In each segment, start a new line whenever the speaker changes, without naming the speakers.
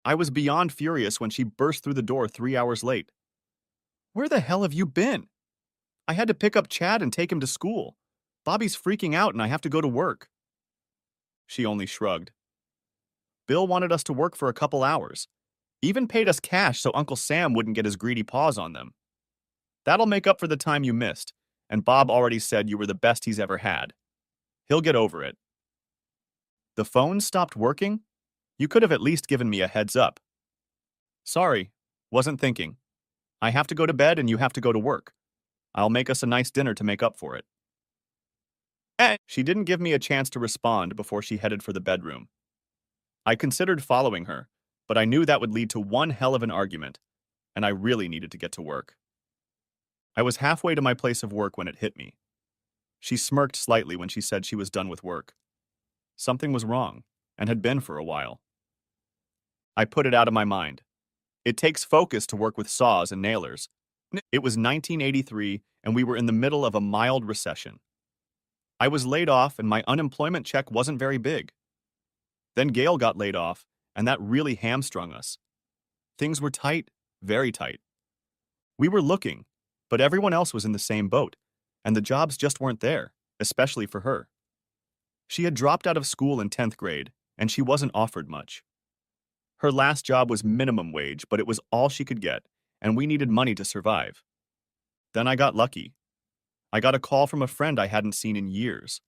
I was beyond furious when she burst through the door 3 hours late. Where the hell have you been? I had to pick up Chad and take him to school. Bobby's freaking out and I have to go to work. She only shrugged. Bill wanted us to work for a couple hours. Even paid us cash so Uncle Sam wouldn't get his greedy paws on them. That'll make up for the time you missed, and Bob already said you were the best he's ever had. He'll get over it. The phone stopped working? You could have at least given me a heads up. Sorry, wasn't thinking. I have to go to bed and you have to go to work. I'll make us a nice dinner to make up for it. She didn't give me a chance to respond before she headed for the bedroom. I considered following her, but I knew that would lead to one hell of an argument, and I really needed to get to work. I was halfway to my place of work when it hit me. She smirked slightly when she said she was done with work. Something was wrong, and had been for a while. I put it out of my mind. It takes focus to work with saws and nailers. It was 1983, and we were in the middle of a mild recession. I was laid off, and my unemployment check wasn't very big. Then Gail got laid off, and that really hamstrung us. Things were tight, very tight. We were looking, but everyone else was in the same boat, and the jobs just weren't there, especially for her. She had dropped out of school in 10th grade, and she wasn't offered much. Her last job was minimum wage, but it was all she could get, and we needed money to survive. Then I got lucky. I got a call from a friend I hadn't seen in years.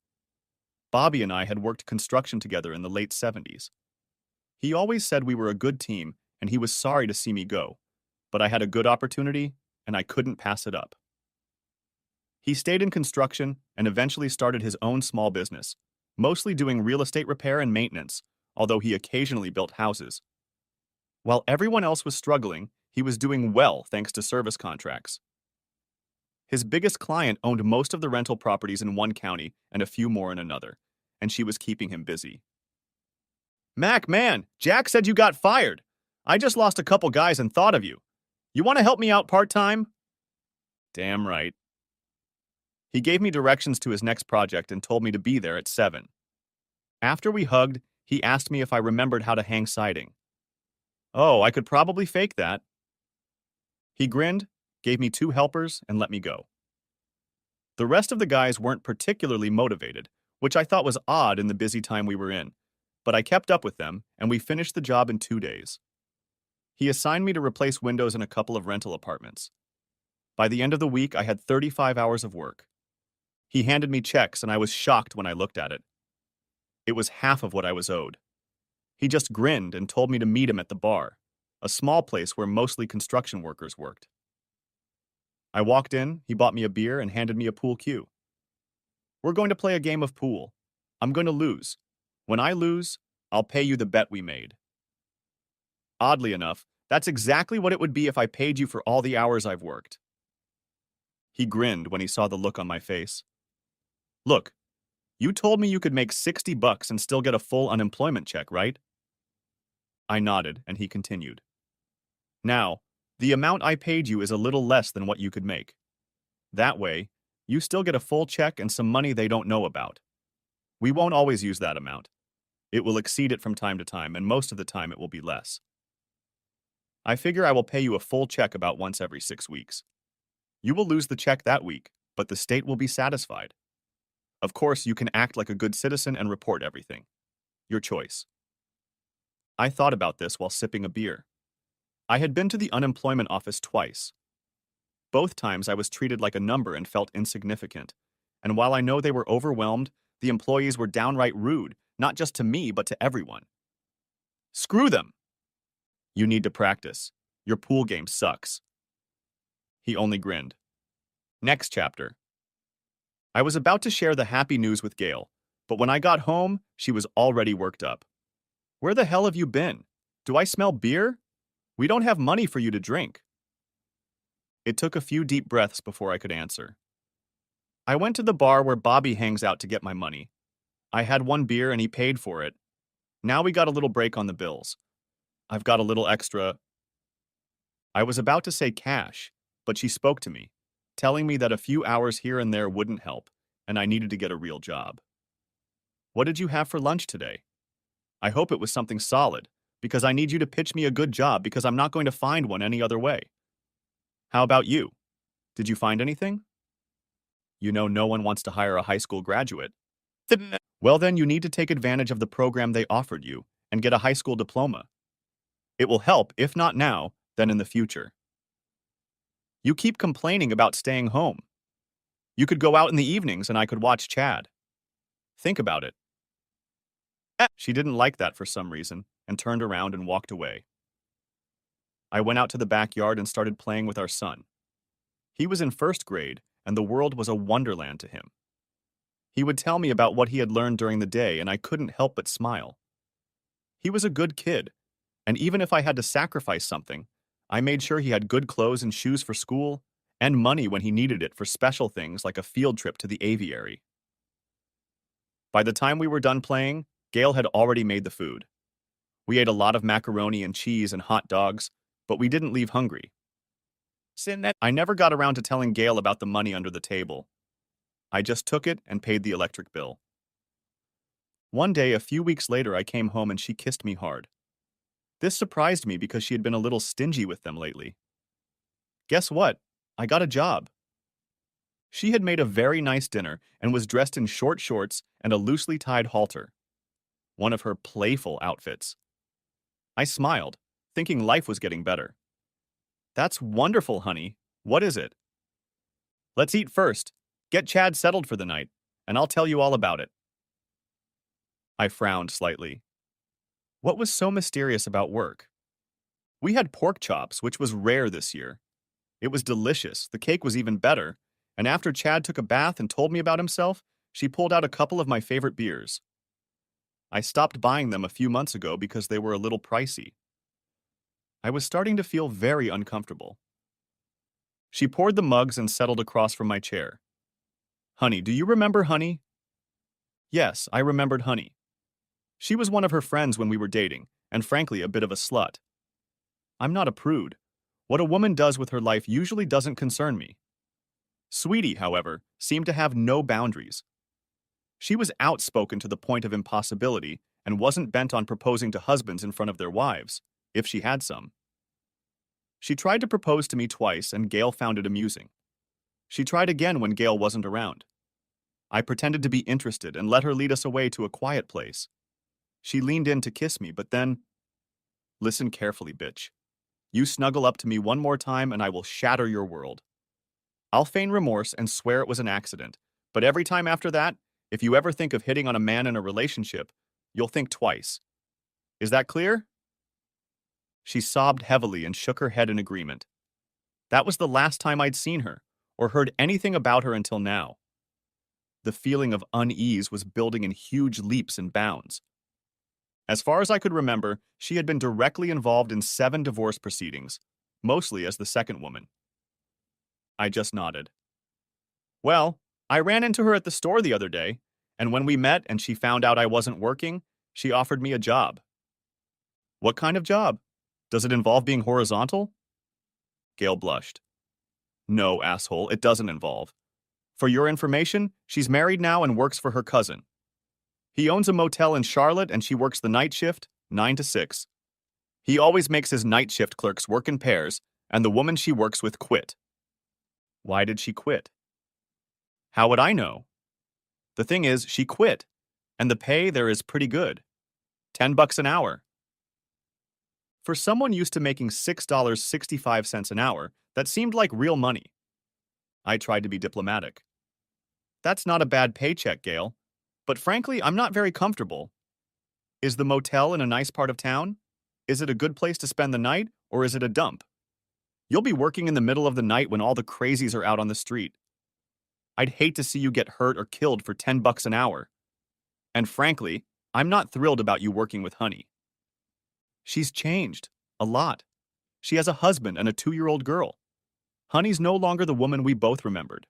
Bobby and I had worked construction together in the late 70s. He always said we were a good team, and he was sorry to see me go, but I had a good opportunity, and I couldn't pass it up. He stayed in construction and eventually started his own small business, mostly doing real estate repair and maintenance, although he occasionally built houses. While everyone else was struggling, he was doing well thanks to service contracts. His biggest client owned most of the rental properties in one county and a few more in another, and she was keeping him busy. Mac, man, Jack said you got fired. I just lost a couple guys and thought of you. You want to help me out part-time? Damn right. He gave me directions to his next project and told me to be there at 7. After we hugged, he asked me if I remembered how to hang siding. Oh, I could probably fake that. He grinned, gave me 2 helpers, and let me go. The rest of the guys weren't particularly motivated, which I thought was odd in the busy time we were in, but I kept up with them, and we finished the job in 2 days. He assigned me to replace windows in a couple of rental apartments. By the end of the week, I had 35 hours of work. He handed me checks, and I was shocked when I looked at it. It was half of what I was owed. He just grinned and told me to meet him at the bar, a small place where mostly construction workers worked. I walked in, he bought me a beer and handed me a pool cue. We're going to play a game of pool. I'm going to lose. When I lose, I'll pay you the bet we made. Oddly enough, that's exactly what it would be if I paid you for all the hours I've worked. He grinned when he saw the look on my face. Look, you told me you could make $60 and still get a full unemployment check, right? I nodded, and he continued. Now, the amount I paid you is a little less than what you could make. That way, you still get a full check and some money they don't know about. We won't always use that amount. It will exceed it from time to time, and most of the time it will be less. I figure I will pay you a full check about once every 6 weeks. You will lose the check that week, but the state will be satisfied. Of course, you can act like a good citizen and report everything. Your choice. I thought about this while sipping a beer. I had been to the unemployment office twice. Both times I was treated like a number and felt insignificant. And while I know they were overwhelmed, the employees were downright rude, not just to me, but to everyone. Screw them! You need to practice. Your pool game sucks. He only grinned. Next chapter. I was about to share the happy news with Gail, but when I got home, she was already worked up. Where the hell have you been? Do I smell beer? We don't have money for you to drink. It took a few deep breaths before I could answer. I went to the bar where Bobby hangs out to get my money. I had 1 beer and he paid for it. Now we got a little break on the bills. I've got a little extra. I was about to say cash, but she spoke to me, telling me that a few hours here and there wouldn't help, and I needed to get a real job. What did you have for lunch today? I hope it was something solid, Because I need you to pitch me a good job because I'm not going to find one any other way. How about you? Did you find anything? You know no one wants to hire a high school graduate. Well, then you need to take advantage of the program they offered you and get a high school diploma. It will help, if not now, then in the future. You keep complaining about staying home. You could go out in the evenings and I could watch Chad. Think about it. She didn't like that for some reason and turned around and walked away. I went out to the backyard and started playing with our son. He was in first grade, and the world was a wonderland to him. He would tell me about what he had learned during the day, and I couldn't help but smile. He was a good kid, and even if I had to sacrifice something, I made sure he had good clothes and shoes for school, and money when he needed it for special things like a field trip to the aviary. By the time we were done playing, Gail had already made the food. We ate a lot of macaroni and cheese and hot dogs, but we didn't leave hungry. I never got around to telling Gail about the money under the table. I just took it and paid the electric bill. One day, a few weeks later, I came home and she kissed me hard. This surprised me because she had been a little stingy with them lately. Guess what? I got a job. She had made a very nice dinner and was dressed in short shorts and a loosely tied halter, one of her playful outfits. I smiled, thinking life was getting better. That's wonderful, honey. What is it? Let's eat first. Get Chad settled for the night, and I'll tell you all about it. I frowned slightly. What was so mysterious about work? We had pork chops, which was rare this year. It was delicious, the cake was even better, and after Chad took a bath and told me about himself, she pulled out a couple of my favorite beers. I stopped buying them a few months ago because they were a little pricey. I was starting to feel very uncomfortable. She poured the mugs and settled across from my chair. Honey, do you remember Honey? Yes, I remembered Honey. She was one of her friends when we were dating, and frankly a bit of a slut. I'm not a prude. What a woman does with her life usually doesn't concern me. Sweetie, however, seemed to have no boundaries. She was outspoken to the point of impossibility and wasn't bent on proposing to husbands in front of their wives, if she had some. She tried to propose to me twice and Gail found it amusing. She tried again when Gail wasn't around. I pretended to be interested and let her lead us away to a quiet place. She leaned in to kiss me, but then... Listen carefully, bitch. You snuggle up to me one more time and I will shatter your world. I'll feign remorse and swear it was an accident, but every time after that, if you ever think of hitting on a man in a relationship, you'll think twice. Is that clear? She sobbed heavily and shook her head in agreement. That was the last time I'd seen her, or heard anything about her until now. The feeling of unease was building in huge leaps and bounds. As far as I could remember, she had been directly involved in 7 divorce proceedings, mostly as the second woman. I just nodded. Well, I ran into her at the store the other day, and when we met and she found out I wasn't working, she offered me a job. What kind of job? Does it involve being horizontal? Gail blushed. No, asshole, it doesn't involve. For your information, she's married now and works for her cousin. He owns a motel in Charlotte and she works the night shift, 9 to 6. He always makes his night shift clerks work in pairs, and the woman she works with quit. Why did she quit? How would I know? The thing is, she quit, and the pay there is pretty good. $10 an hour. For someone used to making $6.65 an hour, that seemed like real money. I tried to be diplomatic. That's not a bad paycheck, Gail, but frankly, I'm not very comfortable. Is the motel in a nice part of town? Is it a good place to spend the night, or is it a dump? You'll be working in the middle of the night when all the crazies are out on the street. I'd hate to see you get hurt or killed for $10 an hour. And frankly, I'm not thrilled about you working with Honey. She's changed. A lot. She has a husband and a 2-year-old girl. Honey's no longer the woman we both remembered.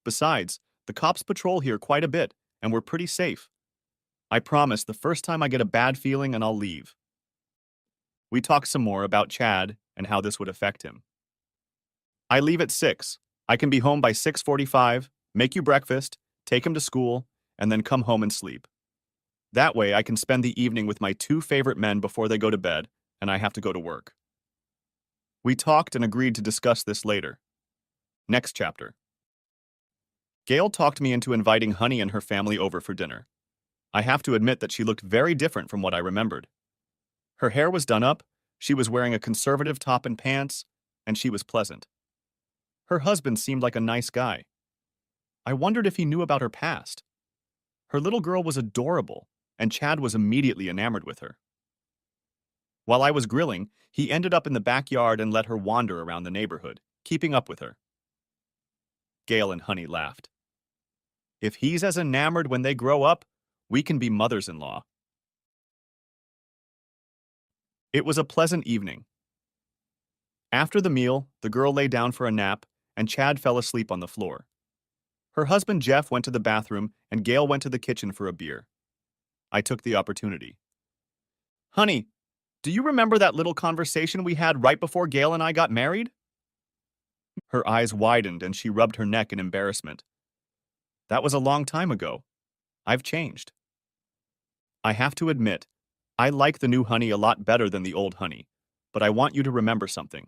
Besides, the cops patrol here quite a bit, and we're pretty safe. I promise the first time I get a bad feeling and I'll leave. We talked some more about Chad and how this would affect him. I leave at 6. I can be home by 6:45, make you breakfast, take him to school, and then come home and sleep. That way, I can spend the evening with my two favorite men before they go to bed, and I have to go to work. We talked and agreed to discuss this later. Next chapter. Gail talked me into inviting Honey and her family over for dinner. I have to admit that she looked very different from what I remembered. Her hair was done up, she was wearing a conservative top and pants, and she was pleasant. Her husband seemed like a nice guy. I wondered if he knew about her past. Her little girl was adorable, and Chad was immediately enamored with her. While I was grilling, he ended up in the backyard and let her wander around the neighborhood, keeping up with her. Gail and Honey laughed. If he's as enamored when they grow up, we can be mothers-in-law. It was a pleasant evening. After the meal, the girl lay down for a nap, and Chad fell asleep on the floor. Her husband Jeff went to the bathroom, and Gail went to the kitchen for a beer. I took the opportunity. Honey, do you remember that little conversation we had right before Gail and I got married? Her eyes widened and she rubbed her neck in embarrassment. That was a long time ago. I've changed. I have to admit, I like the new Honey a lot better than the old Honey, but I want you to remember something.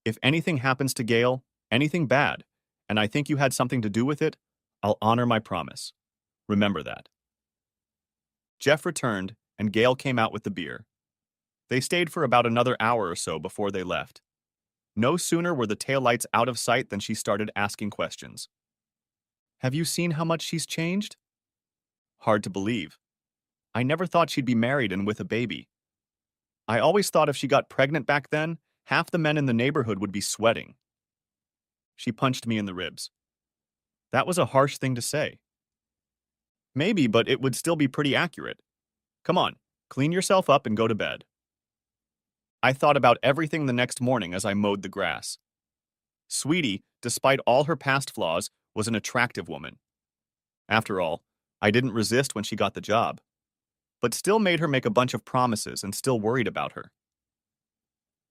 If anything happens to Gail, anything bad, and I think you had something to do with it, I'll honor my promise. Remember that. Jeff returned, and Gail came out with the beer. They stayed for about another hour or so before they left. No sooner were the taillights out of sight than she started asking questions. Have you seen how much she's changed? Hard to believe. I never thought she'd be married and with a baby. I always thought if she got pregnant back then, half the men in the neighborhood would be sweating. She punched me in the ribs. That was a harsh thing to say. Maybe, but it would still be pretty accurate. Come on, clean yourself up and go to bed. I thought about everything the next morning as I mowed the grass. Sweetie, despite all her past flaws, was an attractive woman. After all, I didn't resist when she got the job, but still made her make a bunch of promises and still worried about her.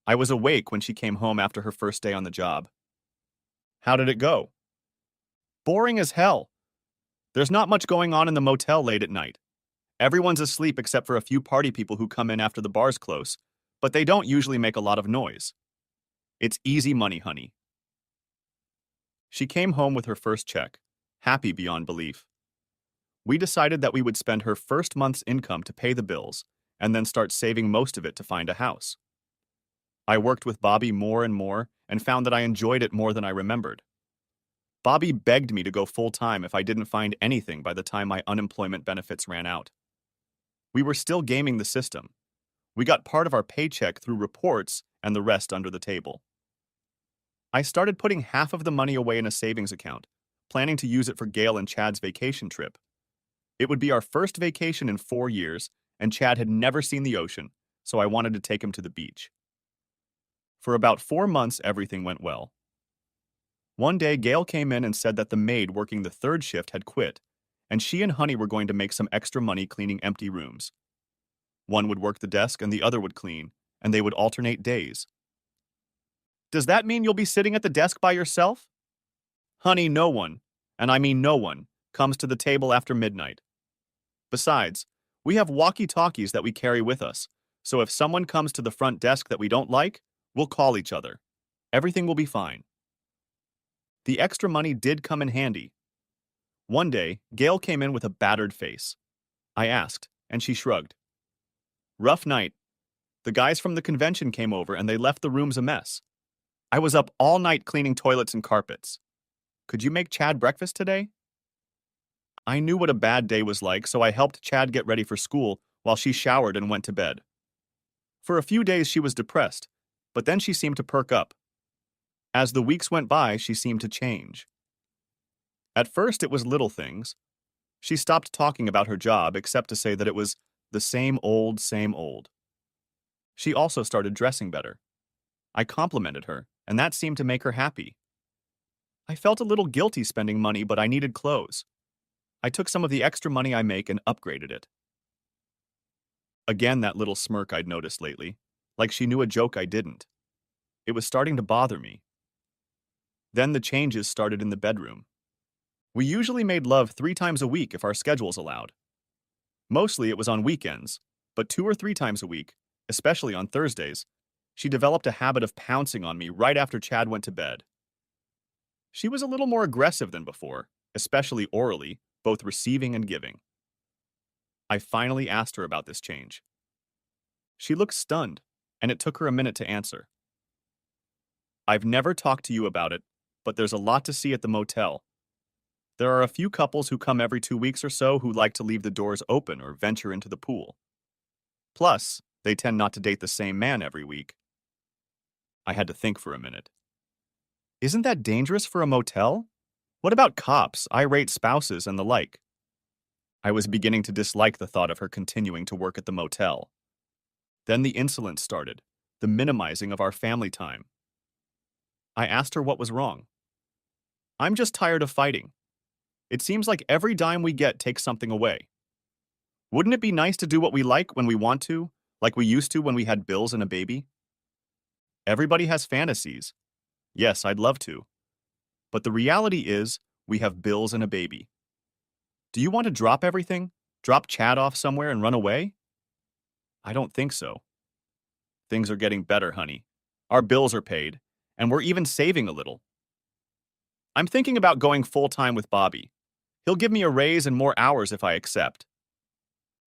I was awake when she came home after her first day on the job. How did it go? Boring as hell. There's not much going on in the motel late at night. Everyone's asleep except for a few party people who come in after the bars close, but they don't usually make a lot of noise. It's easy money, honey. She came home with her first check, happy beyond belief. We decided that we would spend her first month's income to pay the bills, and then start saving most of it to find a house. I worked with Bobby more and more and found that I enjoyed it more than I remembered. Bobby begged me to go full-time if I didn't find anything by the time my unemployment benefits ran out. We were still gaming the system. We got part of our paycheck through reports and the rest under the table. I started putting half of the money away in a savings account, planning to use it for Gail and Chad's vacation trip. It would be our first vacation in 4 years, and Chad had never seen the ocean, so I wanted to take him to the beach. For about 4 months, everything went well. One day, Gail came in and said that the maid working the third shift had quit, and she and Honey were going to make some extra money cleaning empty rooms. One would work the desk and the other would clean, and they would alternate days. Does that mean you'll be sitting at the desk by yourself? Honey, no one, and I mean no one, comes to the table after midnight. Besides, we have walkie-talkies that we carry with us, so if someone comes to the front desk that we don't like, we'll call each other. Everything will be fine. The extra money did come in handy. One day, Gail came in with a battered face. I asked, and she shrugged. Rough night. The guys from the convention came over and they left the rooms a mess. I was up all night cleaning toilets and carpets. Could you make Chad breakfast today? I knew what a bad day was like, so I helped Chad get ready for school while she showered and went to bed. For a few days she was depressed, but then she seemed to perk up. As the weeks went by, she seemed to change. At first, it was little things. She stopped talking about her job except to say that it was the same old, same old. She also started dressing better. I complimented her, and that seemed to make her happy. I felt a little guilty spending money, but I needed clothes. I took some of the extra money I make and upgraded it. Again, that little smirk I'd noticed lately, like she knew a joke I didn't. It was starting to bother me. Then the changes started in the bedroom. We usually made love 3 times a week if our schedules allowed. Mostly it was on weekends, but 2 or 3 times a week, especially on Thursdays, she developed a habit of pouncing on me right after Chad went to bed. She was a little more aggressive than before, especially orally, both receiving and giving. I finally asked her about this change. She looked stunned, and it took her a minute to answer. I've never talked to you about it, but there's a lot to see at the motel. There are a few couples who come every 2 weeks or so who like to leave the doors open or venture into the pool. Plus, they tend not to date the same man every week. I had to think for a minute. Isn't that dangerous for a motel? What about cops, irate spouses, and the like? I was beginning to dislike the thought of her continuing to work at the motel. Then the insolence started, the minimizing of our family time. I asked her what was wrong. I'm just tired of fighting. It seems like every dime we get takes something away. Wouldn't it be nice to do what we like when we want to, like we used to when we had bills and a baby? Everybody has fantasies. Yes, I'd love to. But the reality is, we have bills and a baby. Do you want to drop everything? Drop Chad off somewhere and run away? I don't think so. Things are getting better, honey. Our bills are paid, and we're even saving a little. I'm thinking about going full-time with Bobby. He'll give me a raise and more hours if I accept.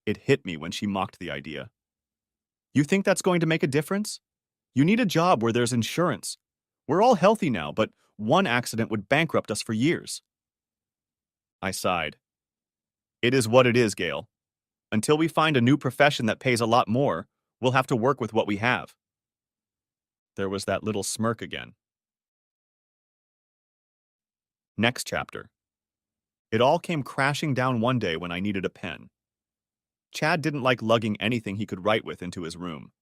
It hit me when she mocked the idea. You think that's going to make a difference? You need a job where there's insurance. We're all healthy now, but one accident would bankrupt us for years. I sighed. It is what it is, Gail. Until we find a new profession that pays a lot more, we'll have to work with what we have. There was that little smirk again. Next chapter. It all came crashing down one day when I needed a pen. Chad didn't like lugging anything he could write with into his room.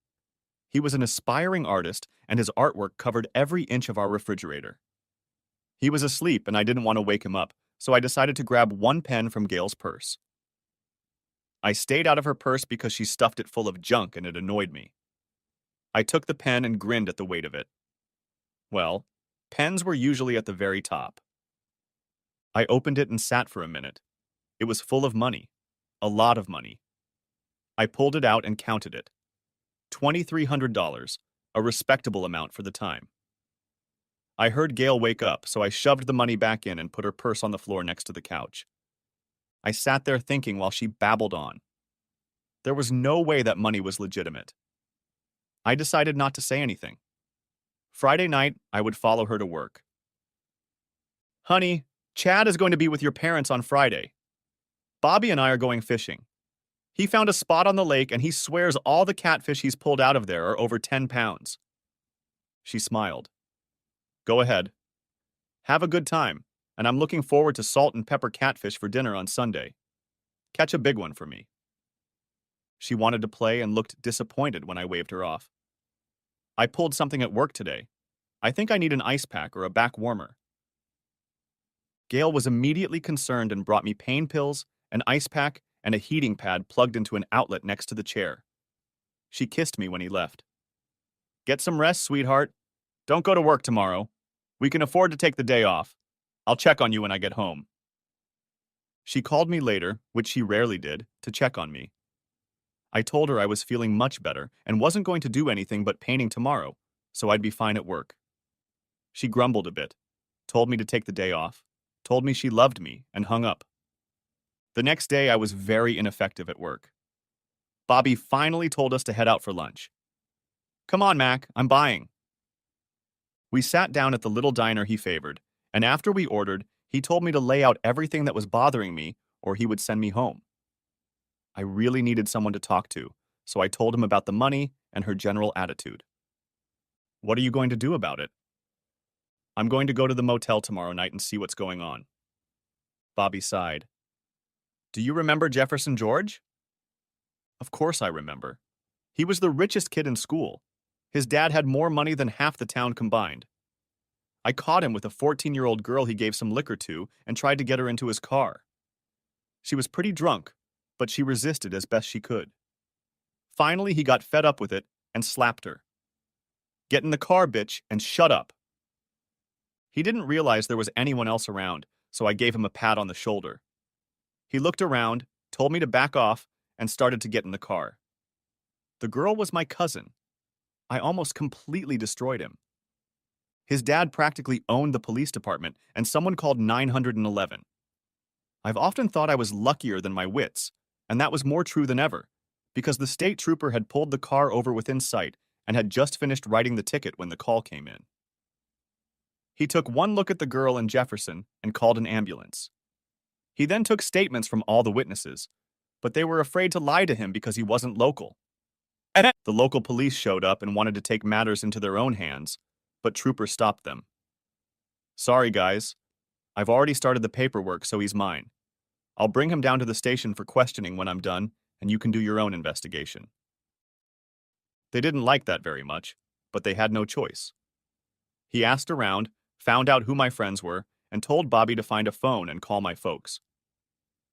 He was an aspiring artist, and his artwork covered every inch of our refrigerator. He was asleep, and I didn't want to wake him up, so I decided to grab one pen from Gail's purse. I stayed out of her purse because she stuffed it full of junk and it annoyed me. I took the pen and grinned at the weight of it. Well, pens were usually at the very top. I opened it and sat for a minute. It was full of money. A lot of money. I pulled it out and counted it. $2,300, a respectable amount for the time. I heard Gail wake up, so I shoved the money back in and put her purse on the floor next to the couch. I sat there thinking while she babbled on. There was no way that money was legitimate. I decided not to say anything. Friday night, I would follow her to work. Honey, Chad is going to be with your parents on Friday. Bobby and I are going fishing. He found a spot on the lake and he swears all the catfish he's pulled out of there are over 10 pounds. She smiled. Go ahead. Have a good time, and I'm looking forward to salt and pepper catfish for dinner on Sunday. Catch a big one for me. She wanted to play and looked disappointed when I waved her off. I pulled something at work today. I think I need an ice pack or a back warmer. Gail was immediately concerned and brought me pain pills, an ice pack, and a heating pad plugged into an outlet next to the chair. She kissed me when he left. Get some rest, sweetheart. Don't go to work tomorrow. We can afford to take the day off. I'll check on you when I get home. She called me later, which she rarely did, to check on me. I told her I was feeling much better and wasn't going to do anything but painting tomorrow, so I'd be fine at work. She grumbled a bit, told me to take the day off, told me she loved me, and hung up. The next day, I was very ineffective at work. Bobby finally told us to head out for lunch. Come on, Mac, I'm buying. We sat down at the little diner he favored, and after we ordered, he told me to lay out everything that was bothering me or he would send me home. I really needed someone to talk to, so I told him about the money and her general attitude. What are you going to do about it? I'm going to go to the motel tomorrow night and see what's going on. Bobby sighed. Do you remember Jefferson George? Of course I remember. He was the richest kid in school. His dad had more money than half the town combined. I caught him with a 14-year-old girl he gave some liquor to and tried to get her into his car. She was pretty drunk, but she resisted as best she could. Finally, he got fed up with it and slapped her. Get in the car, bitch, and shut up. He didn't realize there was anyone else around, so I gave him a pat on the shoulder. He looked around, told me to back off, and started to get in the car. The girl was my cousin. I almost completely destroyed him. His dad practically owned the police department, and someone called 911. I've often thought I was luckier than my wits, and that was more true than ever, because the state trooper had pulled the car over within sight and had just finished writing the ticket when the call came in. He took one look at the girl and Jefferson and called an ambulance. He then took statements from all the witnesses, but they were afraid to lie to him because he wasn't local. The local police showed up and wanted to take matters into their own hands, but Trooper stopped them. Sorry, guys. I've already started the paperwork, so he's mine. I'll bring him down to the station for questioning when I'm done, and you can do your own investigation. They didn't like that very much, but they had no choice. He asked around, found out who my friends were, and told Bobby to find a phone and call my folks.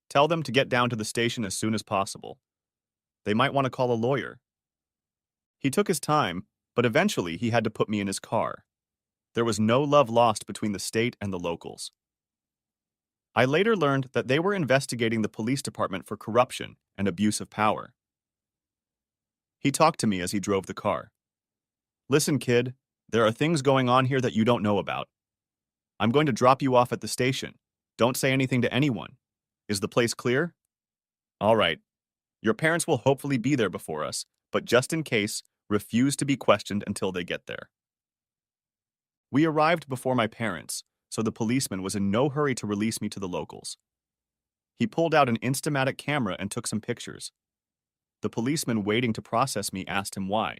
Tell them to get down to the station as soon as possible. They might want to call a lawyer. He took his time, but eventually he had to put me in his car. There was no love lost between the state and the locals. I later learned that they were investigating the police department for corruption and abuse of power. He talked to me as he drove the car. Listen, kid, there are things going on here that you don't know about. I'm going to drop you off at the station. Don't say anything to anyone. Is the place clear? All right. Your parents will hopefully be there before us, but just in case, refuse to be questioned until they get there. We arrived before my parents, so the policeman was in no hurry to release me to the locals. He pulled out an Instamatic camera and took some pictures. The policeman waiting to process me asked him why.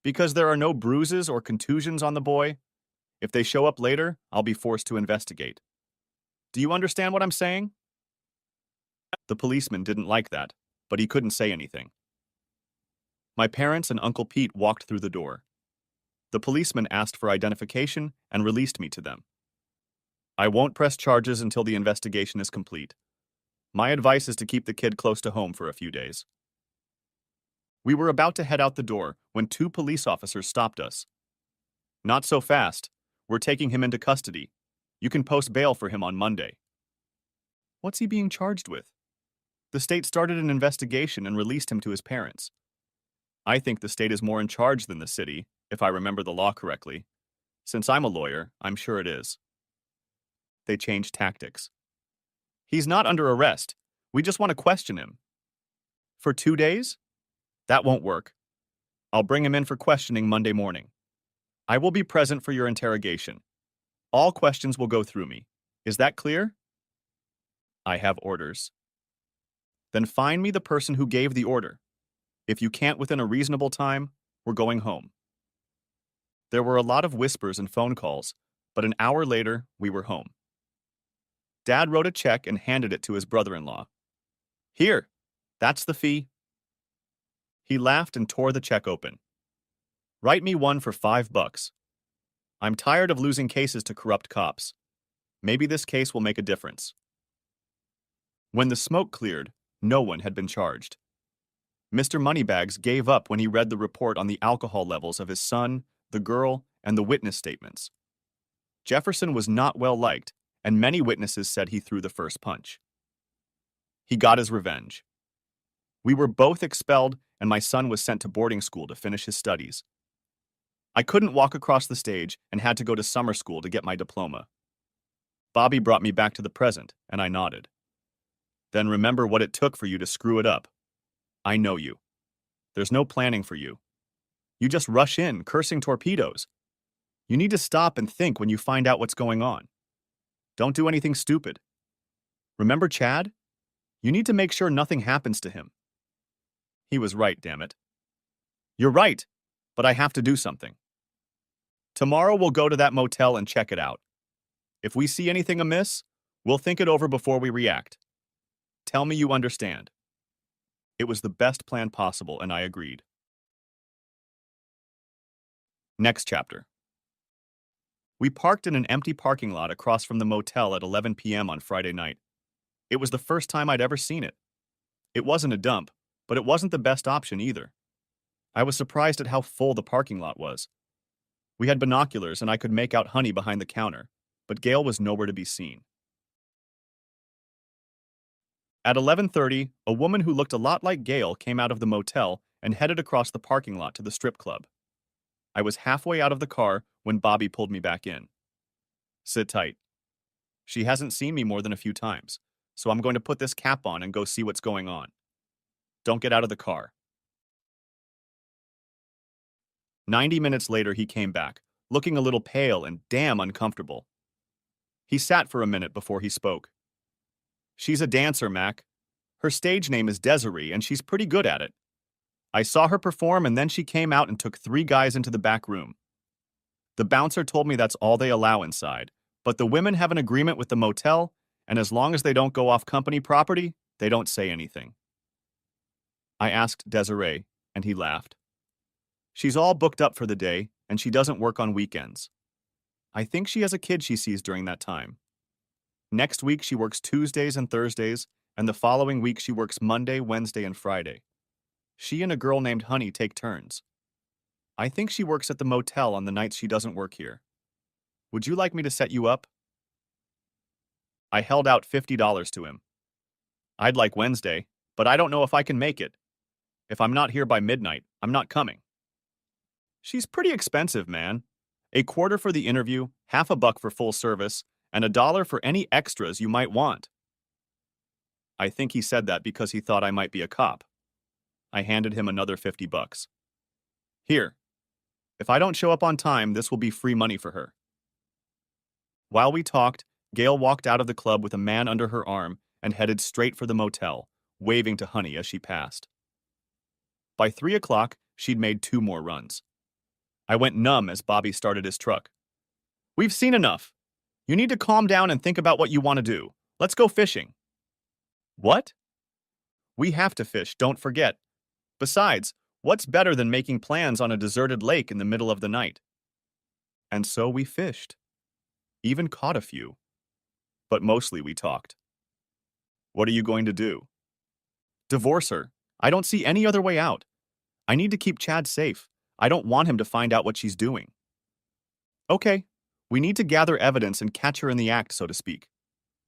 Because there are no bruises or contusions on the boy. If they show up later, I'll be forced to investigate. Do you understand what I'm saying? The policeman didn't like that, but he couldn't say anything. My parents and Uncle Pete walked through the door. The policeman asked for identification and released me to them. I won't press charges until the investigation is complete. My advice is to keep the kid close to home for a few days. We were about to head out the door when 2 police officers stopped us. Not so fast. We're taking him into custody. You can post bail for him on Monday. What's he being charged with? The state started an investigation and released him to his parents. I think the state is more in charge than the city, if I remember the law correctly. Since I'm a lawyer, I'm sure it is. They changed tactics. He's not under arrest. We just want to question him. For 2 days? That won't work. I'll bring him in for questioning Monday morning. I will be present for your interrogation. All questions will go through me. Is that clear? I have orders. Then find me the person who gave the order. If you can't within a reasonable time, we're going home. There were a lot of whispers and phone calls, but an hour later, we were home. Dad wrote a check and handed it to his brother-in-law. Here, that's the fee. He laughed and tore the check open. Write me one for $5. I'm tired of losing cases to corrupt cops. Maybe this case will make a difference. When the smoke cleared, no one had been charged. Mr. Moneybags gave up when he read the report on the alcohol levels of his son, the girl, and the witness statements. Jefferson was not well liked, and many witnesses said he threw the first punch. He got his revenge. We were both expelled, and my son was sent to boarding school to finish his studies. I couldn't walk across the stage and had to go to summer school to get my diploma. Bobby brought me back to the present, and I nodded. Then remember what it took for you to screw it up. I know you. There's no planning for you. You just rush in, cursing torpedoes. You need to stop and think when you find out what's going on. Don't do anything stupid. Remember Chad? You need to make sure nothing happens to him. He was right, damn it. You're right, but I have to do something. Tomorrow we'll go to that motel and check it out. If we see anything amiss, we'll think it over before we react. Tell me you understand. It was the best plan possible, and I agreed. Next chapter. We parked in an empty parking lot across from the motel at 11 p.m. on Friday night. It was the first time I'd ever seen it. It wasn't a dump, but it wasn't the best option either. I was surprised at how full the parking lot was. We had binoculars and I could make out Honey behind the counter, but Gail was nowhere to be seen. At 11:30, a woman who looked a lot like Gail came out of the motel and headed across the parking lot to the strip club. I was halfway out of the car when Bobby pulled me back in. Sit tight. She hasn't seen me more than a few times, so I'm going to put this cap on and go see what's going on. Don't get out of the car. 90 minutes later, he came back, looking a little pale and damn uncomfortable. He sat for a minute before he spoke. She's a dancer, Mac. Her stage name is Desiree, and she's pretty good at it. I saw her perform, and then she came out and took 3 guys into the back room. The bouncer told me that's all they allow inside, but the women have an agreement with the motel, and as long as they don't go off company property, they don't say anything. I asked Desiree, and he laughed. She's all booked up for the day, and she doesn't work on weekends. I think she has a kid she sees during that time. Next week she works Tuesdays and Thursdays, and the following week she works Monday, Wednesday, and Friday. She and a girl named Honey take turns. I think she works at the motel on the nights she doesn't work here. Would you like me to set you up? I held out $50 to him. I'd like Wednesday, but I don't know if I can make it. If I'm not here by midnight, I'm not coming. She's pretty expensive, man. A quarter for the interview, half a buck for full service, and $1 for any extras you might want. I think he said that because he thought I might be a cop. I handed him another $50. Here. If I don't show up on time, this will be free money for her. While we talked, Gail walked out of the club with a man under her arm and headed straight for the motel, waving to Honey as she passed. By 3 o'clock, she'd made 2 more runs. I went numb as Bobby started his truck. We've seen enough. You need to calm down and think about what you want to do. Let's go fishing. What? We have to fish, don't forget. Besides, what's better than making plans on a deserted lake in the middle of the night? And so we fished. Even caught a few. But mostly we talked. What are you going to do? Divorce her. I don't see any other way out. I need to keep Chad safe. I don't want him to find out what she's doing. Okay, we need to gather evidence and catch her in the act, so to speak.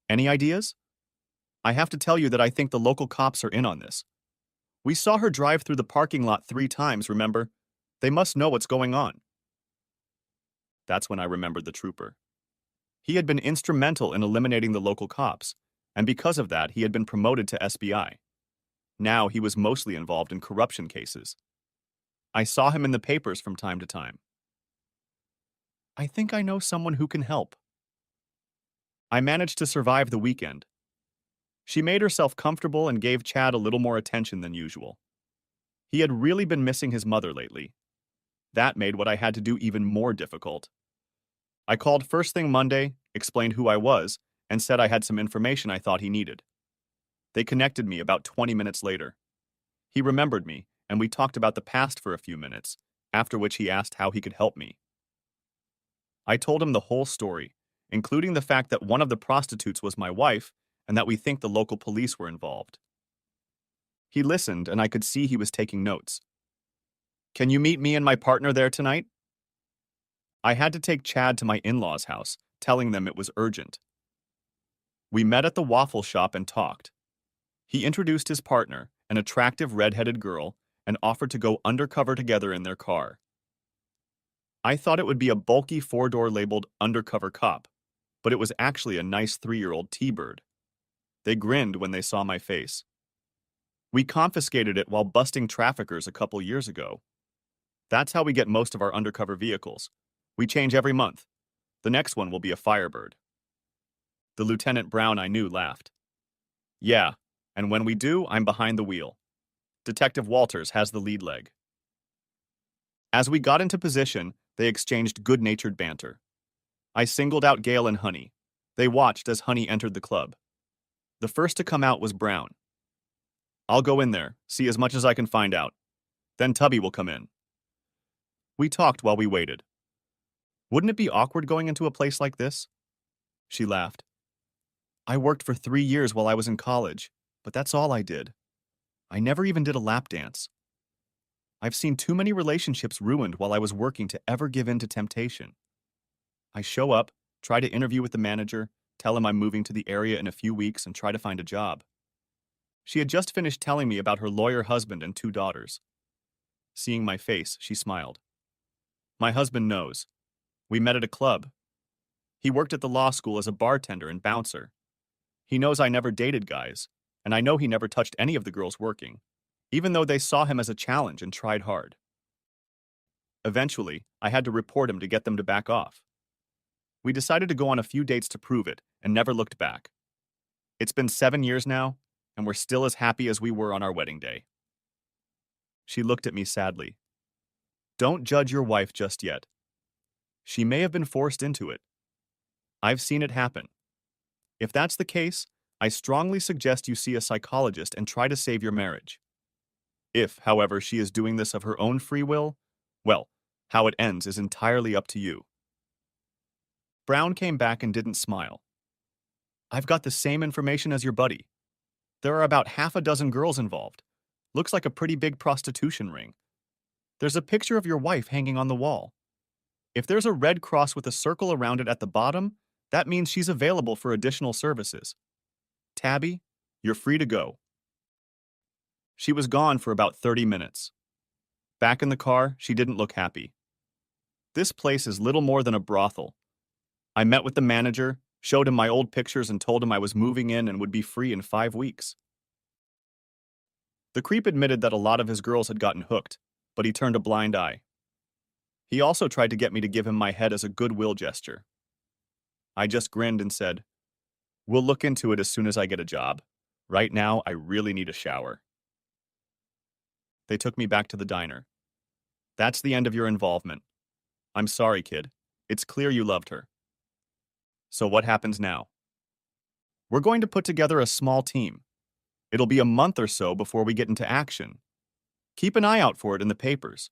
Any ideas? I have to tell you that I think the local cops are in on this. We saw her drive through the parking lot 3 times, remember? They must know what's going on. That's when I remembered the trooper. He had been instrumental in eliminating the local cops, and because of that, he had been promoted to SBI. Now he was mostly involved in corruption cases. I saw him in the papers from time to time. I think I know someone who can help. I managed to survive the weekend. She made herself comfortable and gave Chad a little more attention than usual. He had really been missing his mother lately. That made what I had to do even more difficult. I called first thing Monday, explained who I was, and said I had some information I thought he needed. They connected me about 20 minutes later. He remembered me, and we talked about the past for a few minutes, after which he asked how he could help me. I told him the whole story, including the fact that one of the prostitutes was my wife and that we think the local police were involved. He listened, and I could see he was taking notes. Can you meet me and my partner there tonight? I had to take Chad to my in-laws' house, telling them it was urgent. We met at the waffle shop and talked. He introduced his partner, an attractive red-headed girl, and offered to go undercover together in their car. I thought it would be a bulky 4-door labeled undercover cop, but it was actually a nice 3-year-old T-Bird. They grinned when they saw my face. We confiscated it while busting traffickers a couple years ago. That's how we get most of our undercover vehicles. We change every month. The next one will be a Firebird. The Lieutenant Brown I knew laughed. Yeah, and when we do, I'm behind the wheel. Detective Walters has the lead leg. As we got into position, they exchanged good-natured banter. I singled out Gail and Honey. They watched as Honey entered the club. The first to come out was Brown. I'll go in there, see as much as I can find out. Then Tubby will come in. We talked while we waited. Wouldn't it be awkward going into a place like this? She laughed. I worked for 3 years while I was in college, but that's all I did. I never even did a lap dance. I've seen too many relationships ruined while I was working to ever give in to temptation. I show up, try to interview with the manager, tell him I'm moving to the area in a few weeks, and try to find a job. She had just finished telling me about her lawyer husband and two daughters. Seeing my face, she smiled. My husband knows. We met at a club. He worked at the law school as a bartender and bouncer. He knows I never dated guys, and I know he never touched any of the girls working, even though they saw him as a challenge and tried hard. Eventually, I had to report him to get them to back off. We decided to go on a few dates to prove it and never looked back. It's been 7 years now, and we're still as happy as we were on our wedding day. She looked at me sadly. Don't judge your wife just yet. She may have been forced into it. I've seen it happen. If that's the case, I strongly suggest you see a psychologist and try to save your marriage. If, however, she is doing this of her own free will, well, how it ends is entirely up to you. Brown came back and didn't smile. I've got the same information as your buddy. There are about half a dozen girls involved. Looks like a pretty big prostitution ring. There's a picture of your wife hanging on the wall. If there's a red cross with a circle around it at the bottom, that means she's available for additional services. Tabby, you're free to go. She was gone for about 30 minutes. Back in the car, she didn't look happy. This place is little more than a brothel. I met with the manager, showed him my old pictures, and told him I was moving in and would be free in 5 weeks. The creep admitted that a lot of his girls had gotten hooked, but he turned a blind eye. He also tried to get me to give him my head as a goodwill gesture. I just grinned and said, "We'll look into it as soon as I get a job. Right now, I really need a shower." They took me back to the diner. That's the end of your involvement. I'm sorry, kid. It's clear you loved her. So what happens now? We're going to put together a small team. It'll be a month or so before we get into action. Keep an eye out for it in the papers.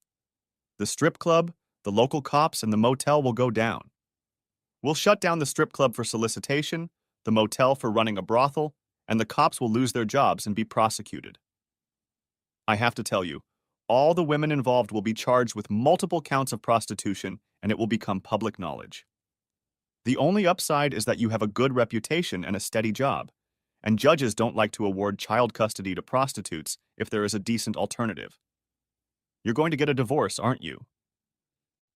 The strip club, the local cops, and the motel will go down. We'll shut down the strip club for solicitation, the motel for running a brothel, and the cops will lose their jobs and be prosecuted. I have to tell you, all the women involved will be charged with multiple counts of prostitution, and it will become public knowledge. The only upside is that you have a good reputation and a steady job, and judges don't like to award child custody to prostitutes if there is a decent alternative. You're going to get a divorce, aren't you?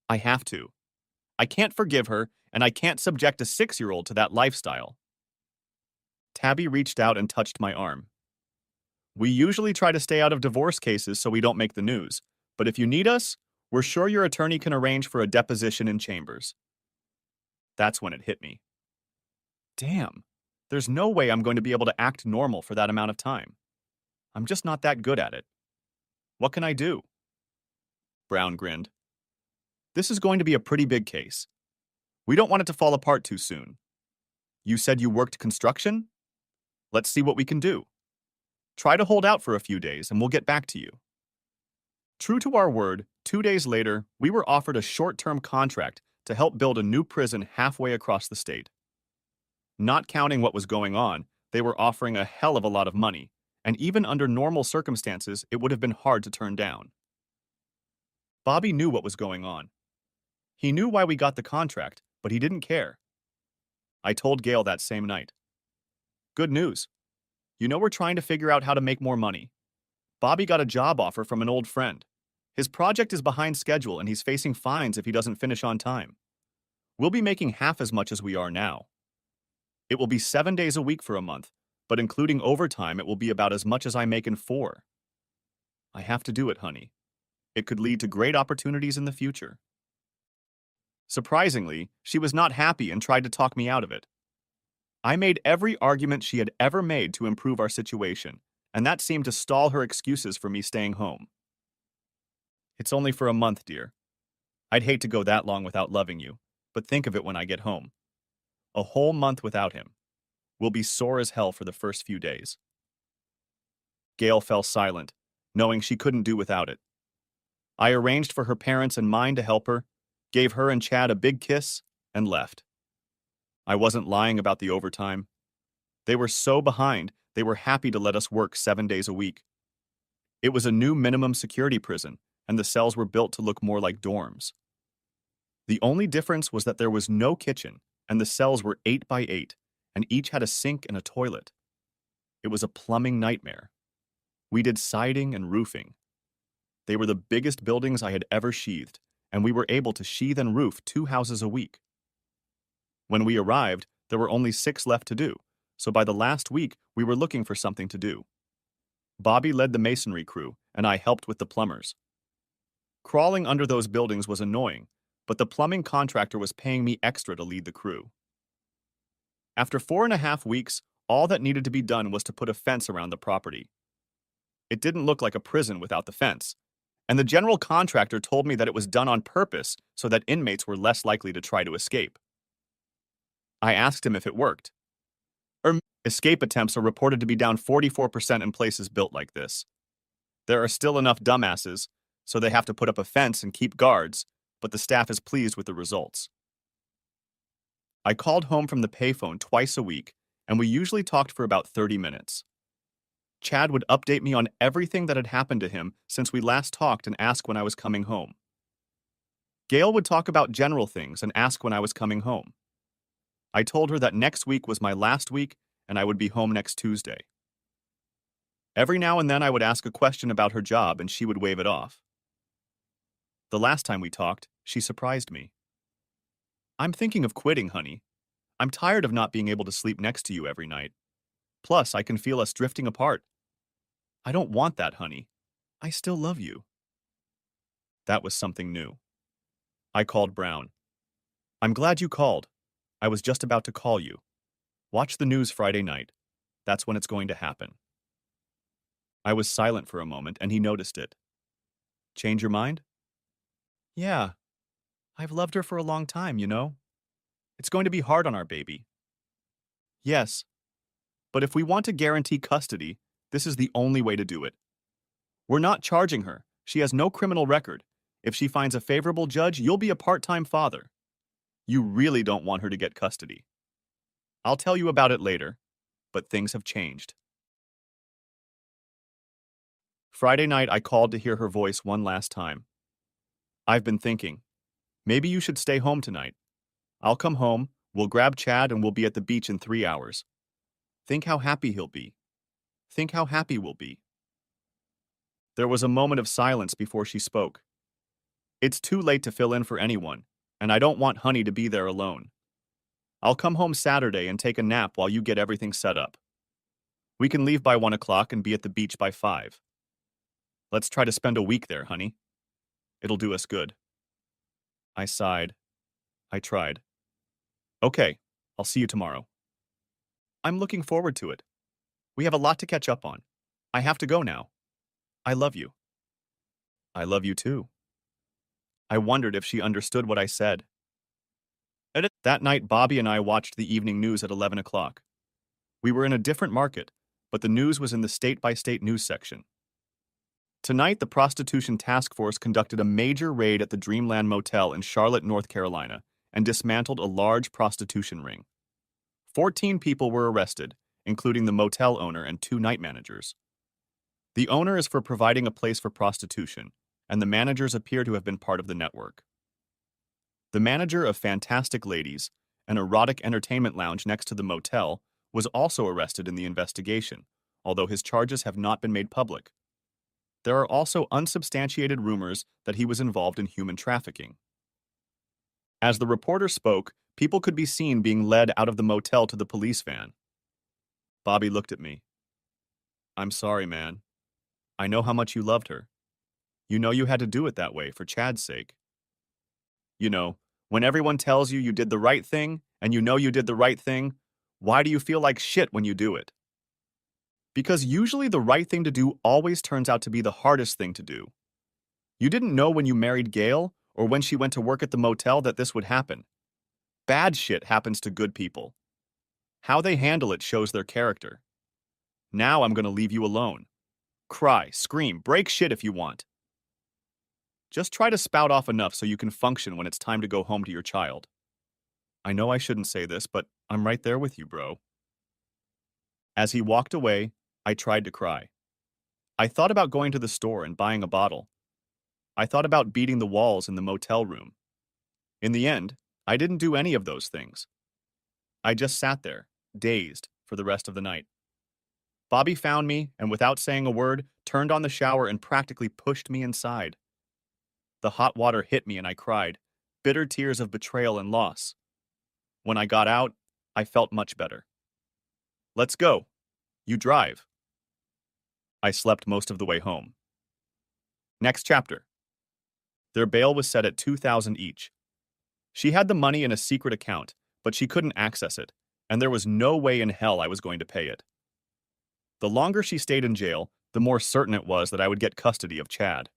I have to. I can't forgive her, and I can't subject a 6-year-old to that lifestyle. Tabby reached out and touched my arm. We usually try to stay out of divorce cases so we don't make the news, but if you need us, we're sure your attorney can arrange for a deposition in chambers. That's when it hit me. Damn, there's no way I'm going to be able to act normal for that amount of time. I'm just not that good at it. What can I do? Brown grinned. This is going to be a pretty big case. We don't want it to fall apart too soon. You said you worked construction? Let's see what we can do. Try to hold out for a few days and we'll get back to you. True to our word, 2 days later, we were offered a short-term contract to help build a new prison halfway across the state. Not counting what was going on, they were offering a hell of a lot of money, and even under normal circumstances, it would have been hard to turn down. Bobby knew what was going on. He knew why we got the contract, but he didn't care. I told Gail that same night. Good news. You know we're trying to figure out how to make more money. Bobby got a job offer from an old friend. His project is behind schedule and he's facing fines if he doesn't finish on time. We'll be making half as much as we are now. It will be 7 days a week for a month, but including overtime, it will be about as much as I make in 4. I have to do it, honey. It could lead to great opportunities in the future. Surprisingly, she was not happy and tried to talk me out of it. I made every argument she had ever made to improve our situation, and that seemed to stall her excuses for me staying home. It's only for a month, dear. I'd hate to go that long without loving you, but think of it when I get home. A whole month without him. We'll be sore as hell for the first few days. Gail fell silent, knowing she couldn't do without it. I arranged for her parents and mine to help her, gave her and Chad a big kiss, and left. I wasn't lying about the overtime. They were so behind, they were happy to let us work 7 days a week. It was a new minimum security prison, and the cells were built to look more like dorms. The only difference was that there was no kitchen, and the cells were 8 by 8, and each had a sink and a toilet. It was a plumbing nightmare. We did siding and roofing. They were the biggest buildings I had ever sheathed, and we were able to sheathe and roof 2 houses a week. When we arrived, there were only 6 left to do, so by the last week, we were looking for something to do. Bobby led the masonry crew, and I helped with the plumbers. Crawling under those buildings was annoying, but the plumbing contractor was paying me extra to lead the crew. After 4.5 weeks, all that needed to be done was to put a fence around the property. It didn't look like a prison without the fence, and the general contractor told me that it was done on purpose so that inmates were less likely to try to escape. I asked him if it worked. Escape attempts are reported to be down 44% in places built like this. There are still enough dumbasses, so they have to put up a fence and keep guards, but the staff is pleased with the results. I called home from the payphone twice a week, and we usually talked for about 30 minutes. Chad would update me on everything that had happened to him since we last talked and ask when I was coming home. Gail would talk about general things and ask when I was coming home. I told her that next week was my last week and I would be home next Tuesday. Every now and then I would ask a question about her job and she would wave it off. The last time we talked, she surprised me. "I'm thinking of quitting, honey. I'm tired of not being able to sleep next to you every night. Plus, I can feel us drifting apart. I don't want that, honey. I still love you." That was something new. I called Brown. "I'm glad you called. I was just about to call you. Watch the news Friday night. That's when it's going to happen." I was silent for a moment, and he noticed it. "Change your mind?" "Yeah. I've loved her for a long time, you know. It's going to be hard on our baby." "Yes. But if we want to guarantee custody, this is the only way to do it. We're not charging her. She has no criminal record. If she finds a favorable judge, you'll be a part-time father. You really don't want her to get custody. I'll tell you about it later, but things have changed." Friday night, I called to hear her voice one last time. "I've been thinking. Maybe you should stay home tonight. I'll come home, we'll grab Chad, and we'll be at the beach in 3 hours. Think how happy he'll be. Think how happy we'll be." There was a moment of silence before she spoke. "It's too late to fill in for anyone, and I don't want Honey to be there alone. I'll come home Saturday and take a nap while you get everything set up. We can leave by 1 o'clock and be at the beach by 5. Let's try to spend a week there, honey. It'll do us good." I sighed. I tried. "Okay, I'll see you tomorrow." "I'm looking forward to it. We have a lot to catch up on. I have to go now. I love you." "I love you too." I wondered if she understood what I said. That night, Bobby and I watched the evening news at 11 o'clock. We were in a different market, but the news was in the state-by-state news section. Tonight, the Prostitution Task Force conducted a major raid at the Dreamland Motel in Charlotte, North Carolina, and dismantled a large prostitution ring. 14 people were arrested, including the motel owner and 2 night managers. The owner is for providing a place for prostitution, and the managers appear to have been part of the network. The manager of Fantastic Ladies, an erotic entertainment lounge next to the motel, was also arrested in the investigation, although his charges have not been made public. There are also unsubstantiated rumors that he was involved in human trafficking. As the reporter spoke, people could be seen being led out of the motel to the police van. Bobby looked at me. "I'm sorry, man. I know how much you loved her. You know you had to do it that way for Chad's sake. You know, when everyone tells you you did the right thing, and you know you did the right thing, why do you feel like shit when you do it? Because usually the right thing to do always turns out to be the hardest thing to do. You didn't know when you married Gail or when she went to work at the motel that this would happen. Bad shit happens to good people. How they handle it shows their character. Now I'm going to leave you alone. Cry, scream, break shit if you want. Just try to spout off enough so you can function when it's time to go home to your child. I know I shouldn't say this, but I'm right there with you, bro." As he walked away, I tried to cry. I thought about going to the store and buying a bottle. I thought about beating the walls in the motel room. In the end, I didn't do any of those things. I just sat there, dazed, for the rest of the night. Bobby found me and, without saying a word, turned on the shower and practically pushed me inside. The hot water hit me and I cried, bitter tears of betrayal and loss. When I got out, I felt much better. Let's go. You drive. I slept most of the way home. Next chapter. Their bail was set at $2,000 each. She had the money in a secret account, but she couldn't access it, and there was no way in hell I was going to pay it. The longer she stayed in jail, the more certain it was that I would get custody of Chad.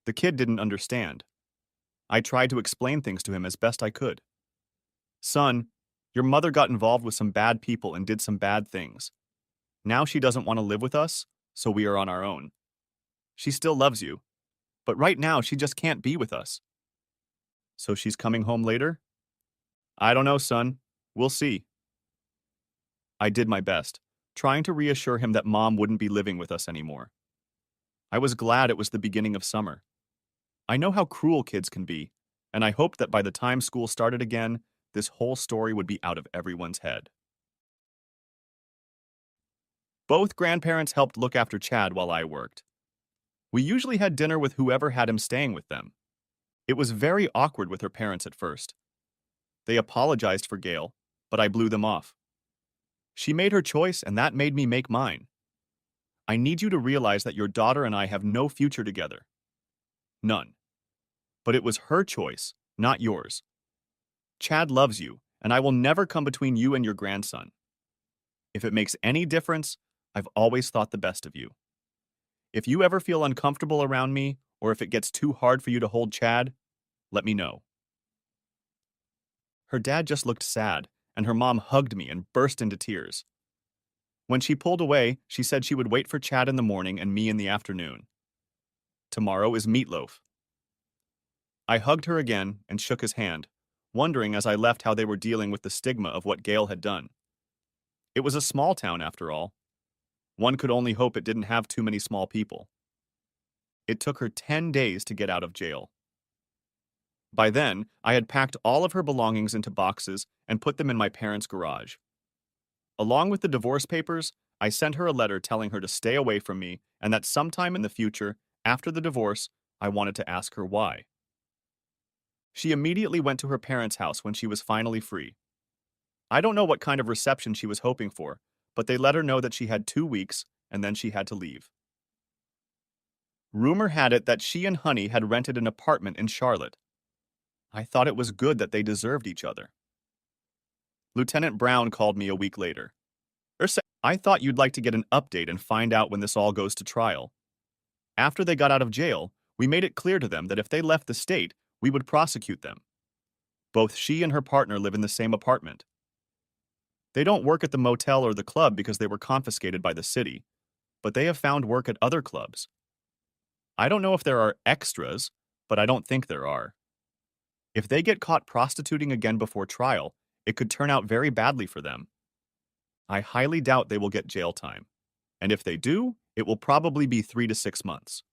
The kid didn't understand. I tried to explain things to him as best I could. Son, your mother got involved with some bad people and did some bad things. Now she doesn't want to live with us, so we are on our own. She still loves you, but right now she just can't be with us. So she's coming home later? I don't know, son. We'll see. I did my best, trying to reassure him that Mom wouldn't be living with us anymore. I was glad it was the beginning of summer. I know how cruel kids can be, and I hoped that by the time school started again, this whole story would be out of everyone's head. Both grandparents helped look after Chad while I worked. We usually had dinner with whoever had him staying with them. It was very awkward with her parents at first. They apologized for Gail, but I blew them off. She made her choice, and that made me make mine. I need you to realize that your daughter and I have no future together. None. But it was her choice, not yours. Chad loves you, and I will never come between you and your grandson. If it makes any difference, I've always thought the best of you. If you ever feel uncomfortable around me, or if it gets too hard for you to hold Chad, let me know. Her dad just looked sad, and her mom hugged me and burst into tears. When she pulled away, she said she would wait for Chad in the morning and me in the afternoon. Tomorrow is meatloaf. I hugged her again and shook his hand, wondering as I left how they were dealing with the stigma of what Gail had done. It was a small town, after all. One could only hope it didn't have too many small people. It took her 10 days to get out of jail. By then, I had packed all of her belongings into boxes and put them in my parents' garage. Along with the divorce papers, I sent her a letter telling her to stay away from me and that sometime in the future, after the divorce, I wanted to ask her why. She immediately went to her parents' house when she was finally free. I don't know what kind of reception she was hoping for, but they let her know that she had 2 weeks and then she had to leave. Rumor had it that she and Honey had rented an apartment in Charlotte. I thought it was good that they deserved each other. Lieutenant Brown called me a week later. I thought you'd like to get an update and find out when this all goes to trial. After they got out of jail, we made it clear to them that if they left the state, we would prosecute them. Both she and her partner live in the same apartment. They don't work at the motel or the club because they were confiscated by the city, but they have found work at other clubs. I don't know if there are extras, but I don't think there are. If they get caught prostituting again before trial, it could turn out very badly for them. I highly doubt they will get jail time, and if they do, it will probably be 3 to 6 months.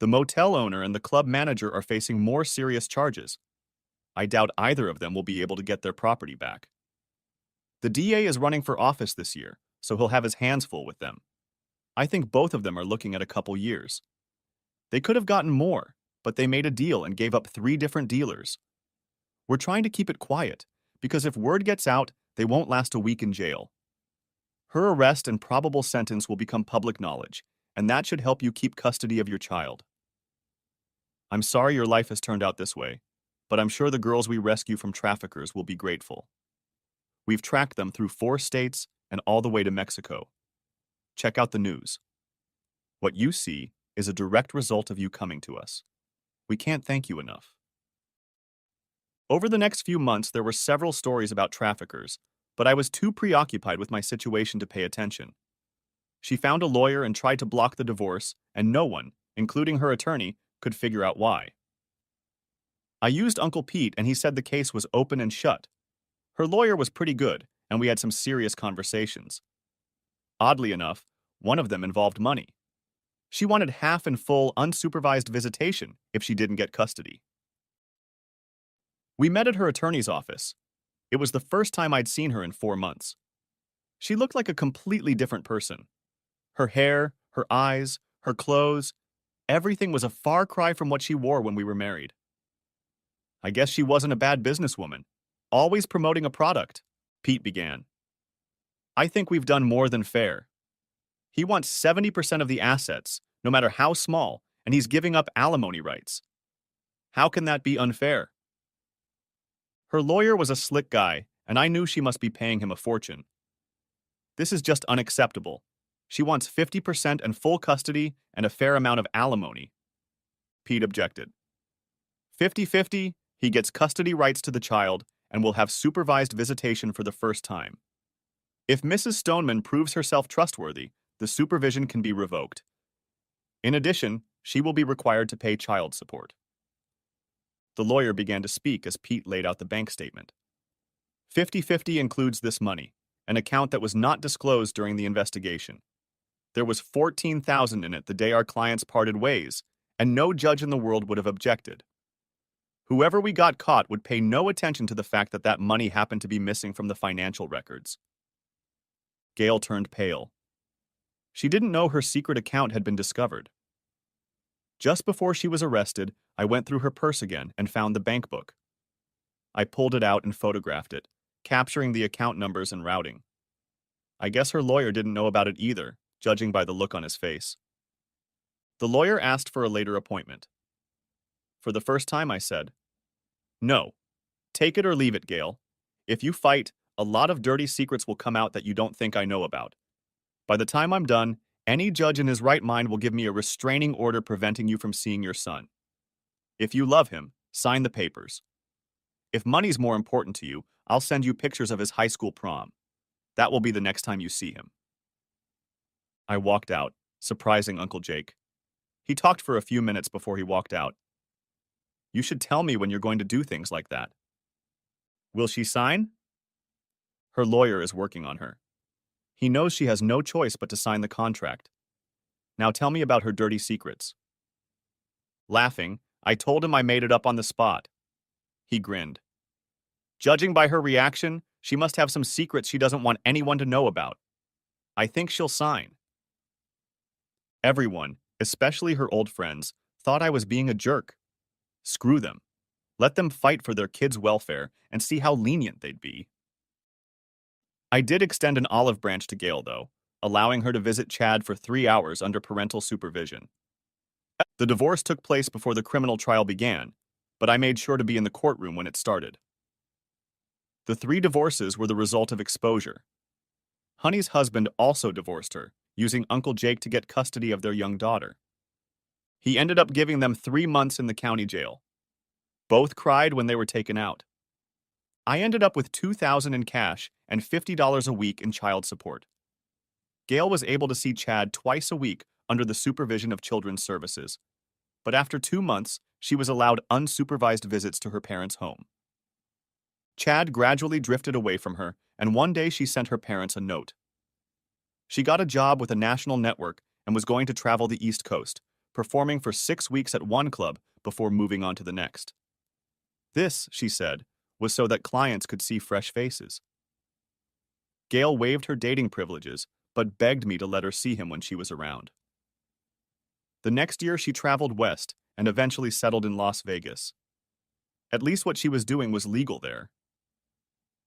The motel owner and the club manager are facing more serious charges. I doubt either of them will be able to get their property back. The DA is running for office this year, so he'll have his hands full with them. I think both of them are looking at a couple years. They could have gotten more, but they made a deal and gave up 3 different dealers. We're trying to keep it quiet, because if word gets out, they won't last a week in jail. Her arrest and probable sentence will become public knowledge, and that should help you keep custody of your child. I'm sorry your life has turned out this way, but I'm sure the girls we rescue from traffickers will be grateful. We've tracked them through 4 states and all the way to Mexico. Check out the news. What you see is a direct result of you coming to us. We can't thank you enough. Over the next few months, there were several stories about traffickers, but I was too preoccupied with my situation to pay attention. She found a lawyer and tried to block the divorce, and no one, including her attorney, could figure out why. I used Uncle Pete, and he said the case was open and shut. Her lawyer was pretty good, and we had some serious conversations. Oddly enough, one of them involved money. She wanted half and full unsupervised visitation if she didn't get custody. We met at her attorney's office. It was the first time I'd seen her in 4 months. She looked like a completely different person. Her hair, her eyes, her clothes, everything was a far cry from what she wore when we were married. I guess she wasn't a bad businesswoman. Always promoting a product, Pete began. I think we've done more than fair. He wants 70% of the assets, no matter how small, and he's giving up alimony rights. How can that be unfair? Her lawyer was a slick guy, and I knew she must be paying him a fortune. This is just unacceptable. She wants 50% and full custody and a fair amount of alimony. Pete objected. 50-50, he gets custody rights to the child and will have supervised visitation for the first time. If Mrs. Stoneman proves herself trustworthy, the supervision can be revoked. In addition, she will be required to pay child support. The lawyer began to speak as Pete laid out the bank statement. 50-50 includes this money, an account that was not disclosed during the investigation. There was $14,000 in it the day our clients parted ways, and no judge in the world would have objected. Whoever we got caught would pay no attention to the fact that that money happened to be missing from the financial records. Gail turned pale. She didn't know her secret account had been discovered. Just before she was arrested, I went through her purse again and found the bank book. I pulled it out and photographed it, capturing the account numbers and routing. I guess her lawyer didn't know about it either, judging by the look on his face. The lawyer asked for a later appointment. For the first time, I said, "No. Take it or leave it, Gail. If you fight, a lot of dirty secrets will come out that you don't think I know about. By the time I'm done, any judge in his right mind will give me a restraining order preventing you from seeing your son. If you love him, sign the papers. If money's more important to you, I'll send you pictures of his high school prom. That will be the next time you see him." I walked out, surprising Uncle Jake. He talked for a few minutes before he walked out. "You should tell me when you're going to do things like that." "Will she sign?" "Her lawyer is working on her. He knows she has no choice but to sign the contract. Now tell me about her dirty secrets." Laughing, I told him I made it up on the spot. He grinned. "Judging by her reaction, she must have some secrets she doesn't want anyone to know about. I think she'll sign." Everyone, especially her old friends, thought I was being a jerk. Screw them. Let them fight for their kids' welfare and see how lenient they'd be. I did extend an olive branch to Gail, though, allowing her to visit Chad for 3 hours under parental supervision. The divorce took place before the criminal trial began, but I made sure to be in the courtroom when it started. The 3 divorces were the result of exposure. Honey's husband also divorced her, using Uncle Jake to get custody of their young daughter. He ended up giving them 3 months in the county jail. Both cried when they were taken out. I ended up with $2,000 in cash and $50 a week in child support. Gail was able to see Chad twice a week under the supervision of Children's Services, but after 2 months, she was allowed unsupervised visits to her parents' home. Chad gradually drifted away from her, and one day she sent her parents a note. She got a job with a national network and was going to travel the East Coast, performing for 6 weeks at one club before moving on to the next. This, she said, was so that clients could see fresh faces. Gail waived her dating privileges, but begged me to let her see him when she was around. The next year, she traveled west and eventually settled in Las Vegas. At least what she was doing was legal there.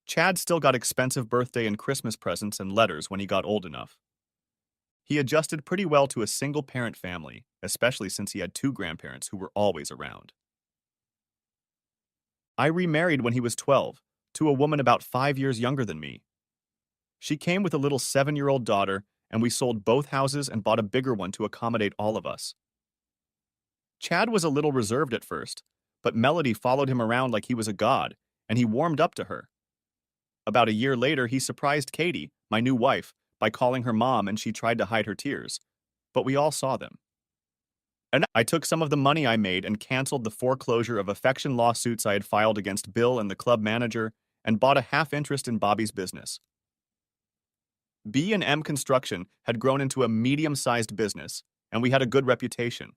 Chad still got expensive birthday and Christmas presents and letters when he got old enough. He adjusted pretty well to a single-parent family, especially since he had 2 grandparents who were always around. I remarried when he was 12, to a woman about 5 years younger than me. She came with a little 7-year-old daughter, and we sold both houses and bought a bigger one to accommodate all of us. Chad was a little reserved at first, but Melody followed him around like he was a god, and he warmed up to her. About a year later, he surprised Katie, my new wife, by calling her mom, and she tried to hide her tears, but we all saw them. And I took some of the money I made and canceled the foreclosure of affection lawsuits I had filed against Bill and the club manager and bought a half interest in Bobby's business. B&M Construction had grown into a medium-sized business, and we had a good reputation.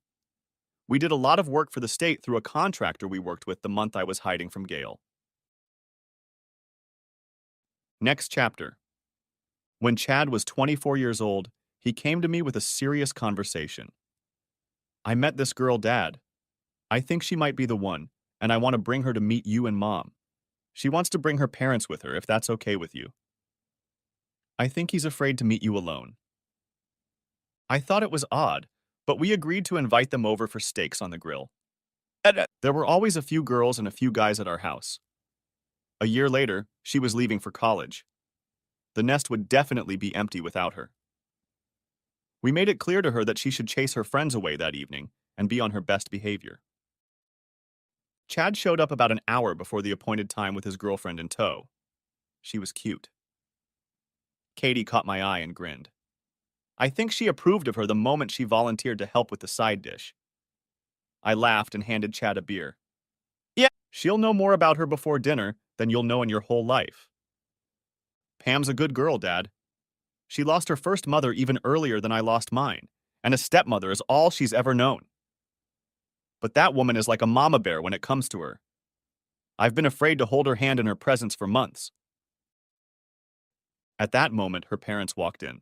We did a lot of work for the state through a contractor we worked with the month I was hiding from Gail. Next chapter. When Chad was 24 years old, he came to me with a serious conversation. I met this girl, Dad. I think she might be the one, and I want to bring her to meet you and Mom. She wants to bring her parents with her, if that's okay with you. I think he's afraid to meet you alone. I thought it was odd, but we agreed to invite them over for steaks on the grill. There were always a few girls and a few guys at our house. A year later, she was leaving for college. The nest would definitely be empty without her. We made it clear to her that she should chase her friends away that evening and be on her best behavior. Chad showed up about an hour before the appointed time with his girlfriend in tow. She was cute. Katie caught my eye and grinned. I think she approved of her the moment she volunteered to help with the side dish. I laughed and handed Chad a beer. Yeah, she'll know more about her before dinner than you'll know in your whole life. Pam's a good girl, Dad. She lost her first mother even earlier than I lost mine, and a stepmother is all she's ever known. But that woman is like a mama bear when it comes to her. I've been afraid to hold her hand in her presence for months. At that moment, her parents walked in.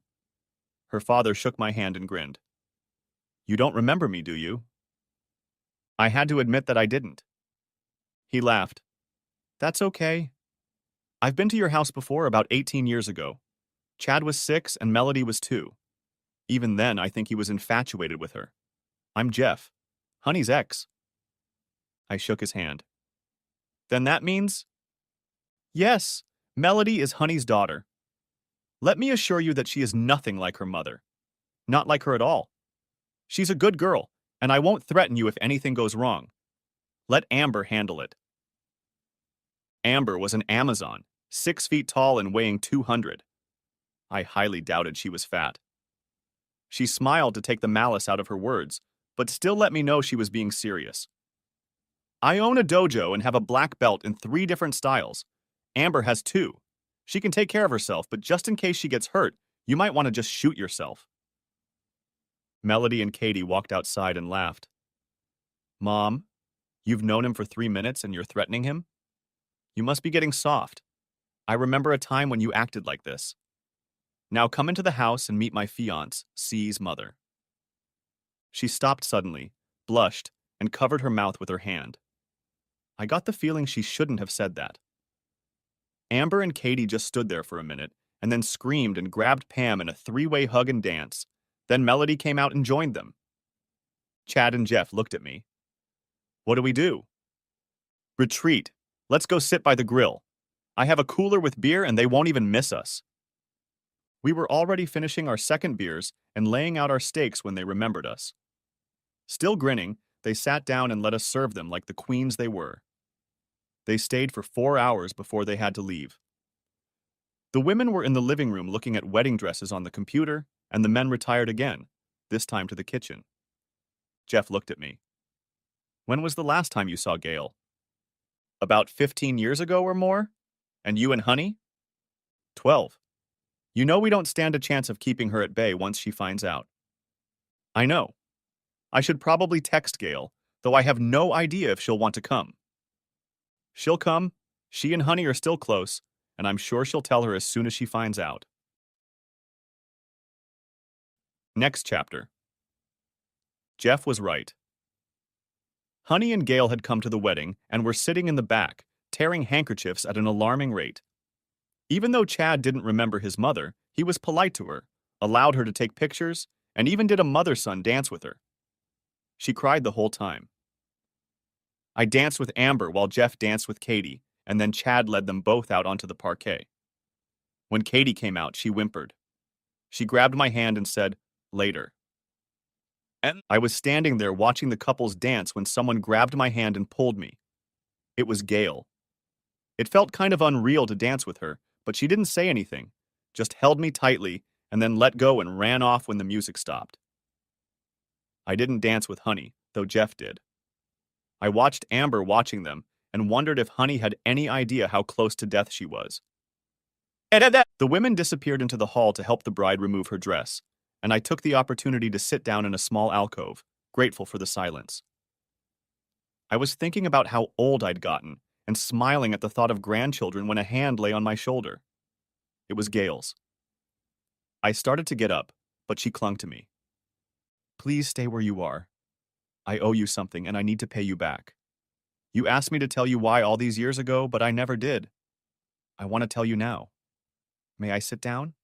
Her father shook my hand and grinned. You don't remember me, do you? I had to admit that I didn't. He laughed. That's okay. I've been to your house before about 18 years ago. Chad was 6 and Melody was 2. Even then, I think he was infatuated with her. I'm Jeff, Honey's ex. I shook his hand. Then that means? Yes, Melody is Honey's daughter. Let me assure you that she is nothing like her mother. Not like her at all. She's a good girl, and I won't threaten you if anything goes wrong. Let Amber handle it. Amber was an Amazon, 6 feet tall and weighing 200. I highly doubted she was fat. She smiled to take the malice out of her words, but still let me know she was being serious. I own a dojo and have a black belt in 3 different styles. Amber has 2. She can take care of herself, but just in case she gets hurt, you might want to just shoot yourself. Melody and Katie walked outside and laughed. Mom, you've known him for 3 minutes and you're threatening him? You must be getting soft. I remember a time when you acted like this. Now come into the house and meet my fiancé, C's mother. She stopped suddenly, blushed, and covered her mouth with her hand. I got the feeling she shouldn't have said that. Amber and Katie just stood there for a minute, and then screamed and grabbed Pam in a 3-way hug and dance. Then Melody came out and joined them. Chad and Jeff looked at me. What do we do? Retreat. Let's go sit by the grill. I have a cooler with beer and they won't even miss us. We were already finishing our second beers and laying out our steaks when they remembered us. Still grinning, they sat down and let us serve them like the queens they were. They stayed for 4 hours before they had to leave. The women were in the living room looking at wedding dresses on the computer, and the men retired again, this time to the kitchen. Jeff looked at me. When was the last time you saw Gail? About 15 years ago or more? And you and Honey? 12. You know we don't stand a chance of keeping her at bay once she finds out. I know. I should probably text Gail, though I have no idea if she'll want to come. She'll come. She and Honey are still close, and I'm sure she'll tell her as soon as she finds out. Next chapter. Jeff was right. Honey and Gail had come to the wedding and were sitting in the back, tearing handkerchiefs at an alarming rate. Even though Chad didn't remember his mother, he was polite to her, allowed her to take pictures, and even did a mother-son dance with her. She cried the whole time. I danced with Amber while Jeff danced with Katie, and then Chad led them both out onto the parquet. When Katie came out, she whimpered. She grabbed my hand and said, "Later." And I was standing there watching the couples dance when someone grabbed my hand and pulled me. It was Gail. It felt kind of unreal to dance with her, but she didn't say anything, just held me tightly and then let go and ran off when the music stopped. I didn't dance with Honey, though Jeff did. I watched Amber watching them and wondered if Honey had any idea how close to death she was. The women disappeared into the hall to help the bride remove her dress, and I took the opportunity to sit down in a small alcove, grateful for the silence. I was thinking about how old I'd gotten and smiling at the thought of grandchildren when a hand lay on my shoulder. It was Gail's. I started to get up, but she clung to me. Please stay where you are. I owe you something and I need to pay you back. You asked me to tell you why all these years ago, but I never did. I want to tell you now. May I sit down?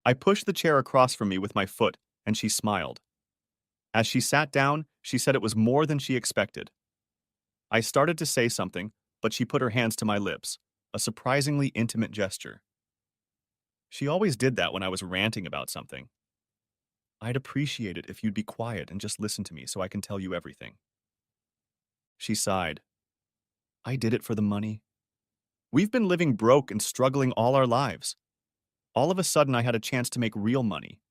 I pushed the chair across from me with my foot, and she smiled. As she sat down, she said it was more than she expected. I started to say something, but she put her hands to my lips, a surprisingly intimate gesture. She always did that when I was ranting about something. I'd appreciate it if you'd be quiet and just listen to me so I can tell you everything. She sighed. I did it for the money. We've been living broke and struggling all our lives. All of a sudden, I had a chance to make real money.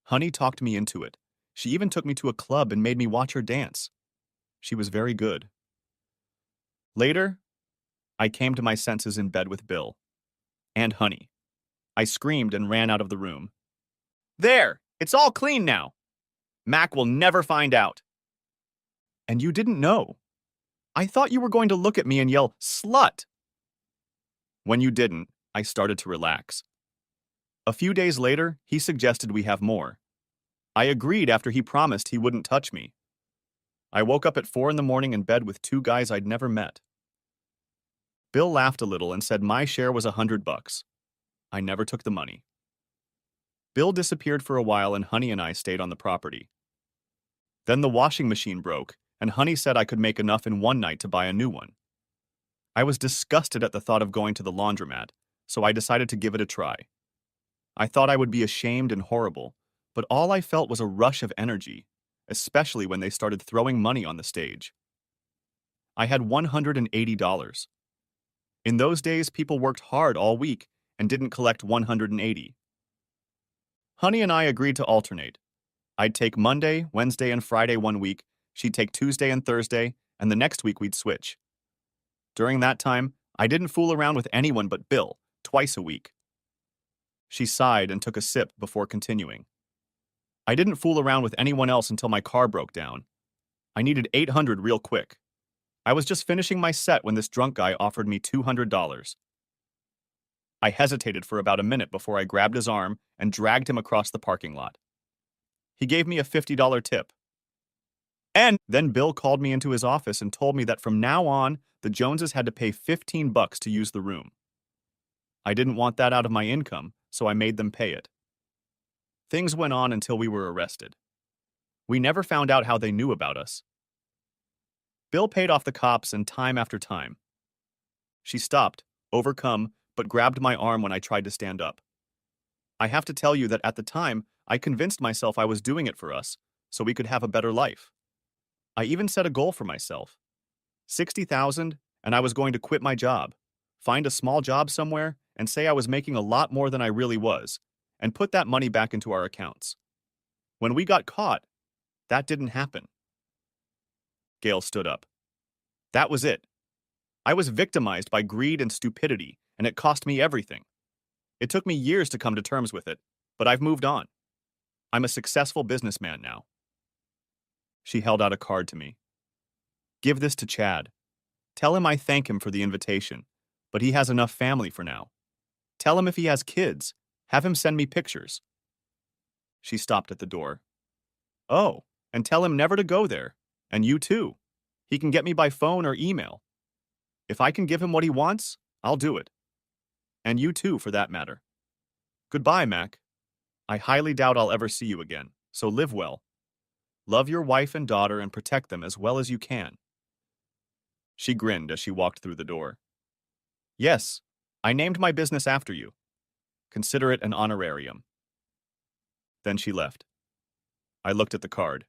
Honey talked me into it. She even took me to a club and made me watch her dance. She was very good. Later, I came to my senses in bed with Bill. And Honey. I screamed and ran out of the room. There! It's all clean now! Mac will never find out. And you didn't know. I thought you were going to look at me and yell, slut! When you didn't, I started to relax. A few days later, he suggested we have more. I agreed after he promised he wouldn't touch me. I woke up at 4 in the morning in bed with two guys I'd never met. Bill laughed a little and said my share was $100. I never took the money. Bill disappeared for a while and Honey and I stayed on the property. Then the washing machine broke, and Honey said I could make enough in one night to buy a new one. I was disgusted at the thought of going to the laundromat, so I decided to give it a try. I thought I would be ashamed and horrible, but all I felt was a rush of energy, especially when they started throwing money on the stage. I had $180. In those days, people worked hard all week and didn't collect $180. Honey and I agreed to alternate. I'd take Monday, Wednesday, and Friday one week, she'd take Tuesday and Thursday, and the next week we'd switch. During that time, I didn't fool around with anyone but Bill, twice a week. She sighed and took a sip before continuing. I didn't fool around with anyone else until my car broke down. I needed $800 real quick. I was just finishing my set when this drunk guy offered me $200. I hesitated for about a minute before I grabbed his arm and dragged him across the parking lot. He gave me a $50 tip. And then Bill called me into his office and told me that from now on, the Joneses had to pay $15 to use the room. I didn't want that out of my income, so I made them pay it. Things went on until we were arrested. We never found out how they knew about us. Bill paid off the cops and time after time. She stopped, overcome, but grabbed my arm when I tried to stand up. I have to tell you that at the time, I convinced myself I was doing it for us, so we could have a better life. I even set a goal for myself. $60,000, and I was going to quit my job, find a small job somewhere, and say I was making a lot more than I really was, and put that money back into our accounts. When we got caught, that didn't happen. Gail stood up. That was it. I was victimized by greed and stupidity, and it cost me everything. It took me years to come to terms with it, but I've moved on. I'm a successful businessman now. She held out a card to me. Give this to Chad. Tell him I thank him for the invitation, but he has enough family for now. Tell him if he has kids, have him send me pictures. She stopped at the door. Oh, and tell him never to go there. And you too. He can get me by phone or email. If I can give him what he wants, I'll do it. And you too, for that matter. Goodbye, Mac. I highly doubt I'll ever see you again, so live well. Love your wife and daughter and protect them as well as you can. She grinned as she walked through the door. Yes, I named my business after you. Consider it an honorarium. Then she left. I looked at the card.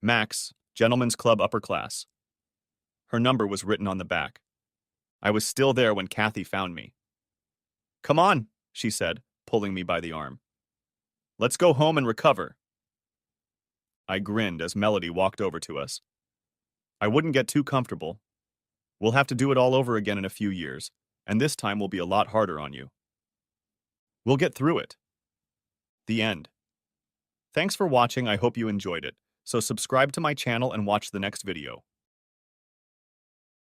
Max, Gentlemen's Club Upper Class. Her number was written on the back. I was still there when Kathy found me. Come on, she said, pulling me by the arm. Let's go home and recover. I grinned as Melody walked over to us. I wouldn't get too comfortable. We'll have to do it all over again in a few years, and this time will be a lot harder on you. We'll get through it. The end. Thanks for watching. I hope you enjoyed it. So subscribe to my channel and watch the next video.